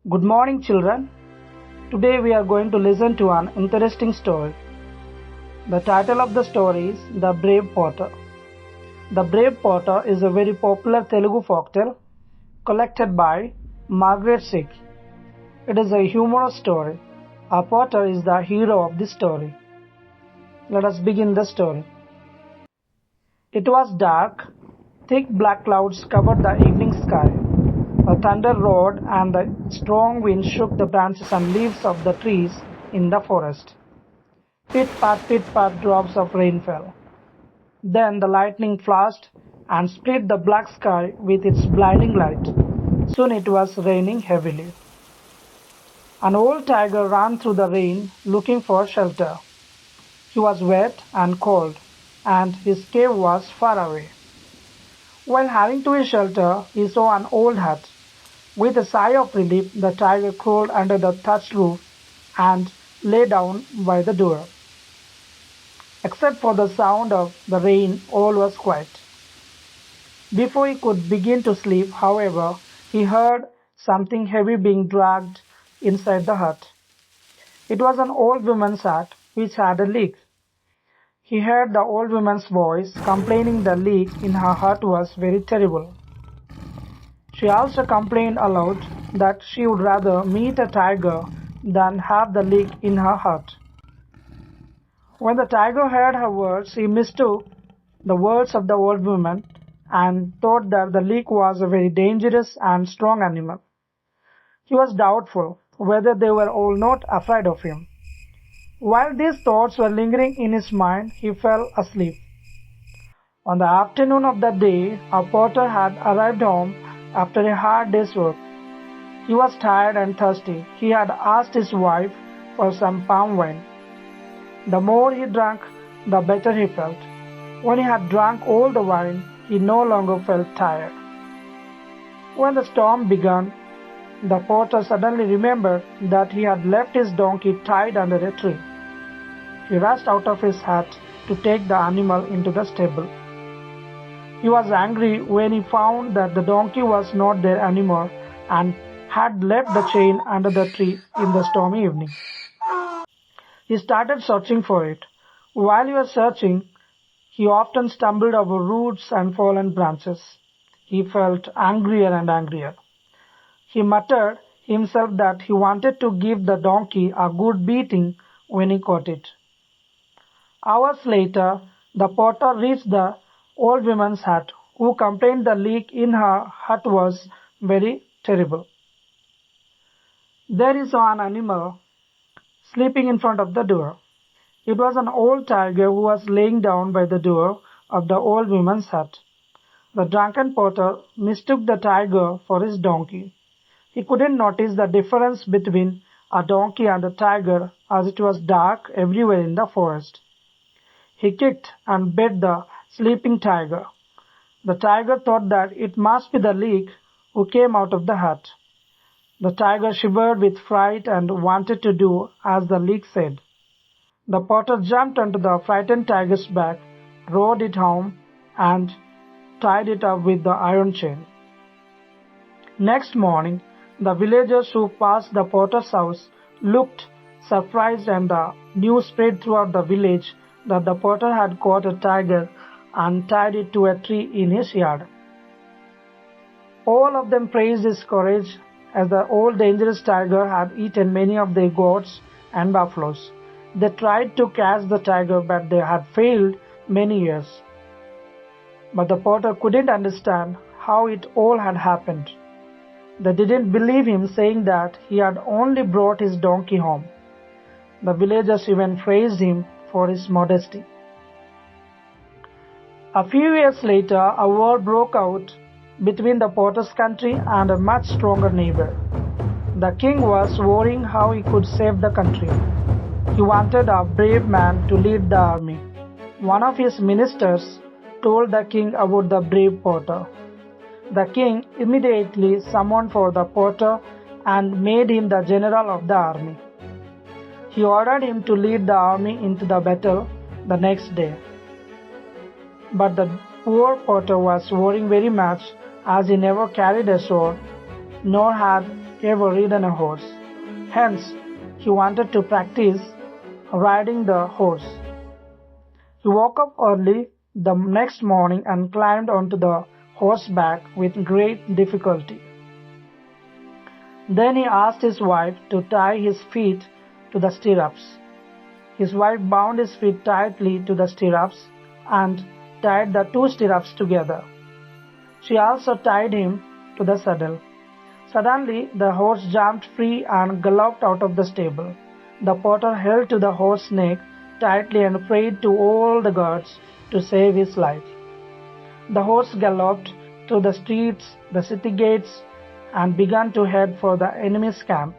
Good morning, children. Today we are going to listen to an interesting story. The title of the story is The Brave Potter. The Brave Potter is a very popular Telugu folktale collected by Margaret Sick. It is a humorous story. Our Potter is the hero of this story. Let us begin the story. It was dark. Thick black clouds covered the evening sky. The thunder roared and the strong wind shook the branches and leaves of the trees in the forest. Pit pat, drops of rain fell. Then the lightning flashed and split the black sky with its blinding light. Soon it was raining heavily. An old tiger ran through the rain looking for shelter. He was wet and cold, and his cave was far away. While having to his shelter, he saw an old hut. With a sigh of relief, the tiger crawled under the thatched roof and lay down by the door. Except for the sound of the rain, all was quiet. Before he could begin to sleep, however, he heard something heavy being dragged inside the hut. It was an old woman's hut which had a leak. He heard the old woman's voice complaining the leak in her hut was very terrible. She also complained aloud that she would rather meet a tiger than have the leak in her hut. When the tiger heard her words, he mistook the words of the old woman and thought that the leak was a very dangerous and strong animal. He was doubtful whether they were all not afraid of him. While these thoughts were lingering in his mind, he fell asleep. On the afternoon of that day, our potter had arrived home after a hard day's work. He was tired and thirsty. He had asked his wife for some palm wine. The more he drank, the better he felt. When he had drunk all the wine, he no longer felt tired. When the storm began, the potter suddenly remembered that he had left his donkey tied under a tree. He rushed out of his hut to take the animal into the stable. He was angry when he found that the donkey was not there anymore and had left the chain under the tree in the stormy evening. He started searching for it. While he was searching, he often stumbled over roots and fallen branches. He felt angrier and angrier. He muttered himself that he wanted to give the donkey a good beating when he caught it. Hours later, the potter reached the old woman's hut, who complained the leak in her hut was very terrible. There he saw an animal sleeping in front of the door. It was an old tiger who was laying down by the door of the old woman's hut. The drunken potter mistook the tiger for his donkey. He couldn't notice the difference between a donkey and a tiger, as it was dark everywhere in the forest. He kicked and bit the sleeping tiger. The tiger thought that it must be the leak who came out of the hut. The tiger shivered with fright and wanted to do as the leak said. The potter jumped onto the frightened tiger's back, rode it home, and tied it up with the iron chain. Next morning, the villagers who passed the potter's house looked surprised, and the news spread throughout the village that the potter had caught a tiger and tied it to a tree in his yard. All of them praised his courage, as the old dangerous tiger had eaten many of their goats and buffaloes. They tried to catch the tiger, but they had failed many years. But the potter couldn't understand how it all had happened. They didn't believe him, saying that he had only brought his donkey home. The villagers even praised him for his modesty. A few years later, a war broke out between the potter's country and a much stronger neighbor. The king was worrying how he could save the country. He wanted a brave man to lead the army. One of his ministers told the king about the brave potter. The king immediately summoned for the potter and made him the general of the army. He ordered him to lead the army into the battle the next day. But the poor potter was worrying very much, as he never carried a sword, nor had ever ridden a horse. Hence, he wanted to practice riding the horse. He woke up early the next morning and climbed onto the horseback with great difficulty. Then he asked his wife to tie his feet to the stirrups. His wife bound his feet tightly to the stirrups and tied the two stirrups together. She also tied him to the saddle. Suddenly, the horse jumped free and galloped out of the stable. The porter held to the horse's neck tightly and prayed to all the gods to save his life. The horse galloped through the streets, the city gates, and began to head for the enemy's camp.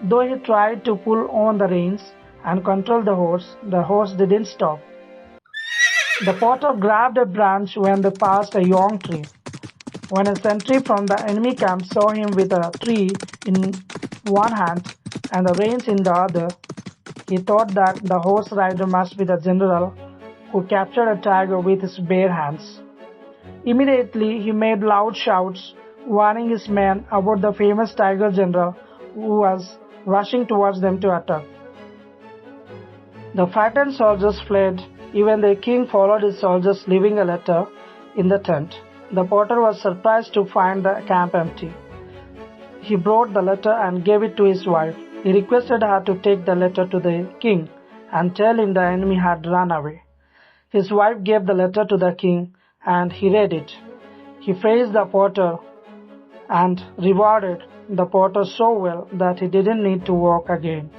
Though he tried to pull on the reins and control the horse didn't stop. The porter grabbed a branch when they passed a young tree. When a sentry from the enemy camp saw him with a tree in one hand and the reins in the other, he thought that the horse rider must be the general who captured a tiger with his bare hands. Immediately he made loud shouts, warning his men about the famous tiger general who was rushing towards them to attack. The frightened soldiers fled. Even the king followed his soldiers, leaving a letter in the tent. The porter was surprised to find the camp empty. He brought the letter and gave it to his wife. He requested her to take the letter to the king and tell him the enemy had run away. His wife gave the letter to the king and he read it. He praised the porter and rewarded the porter so well that he didn't need to work again.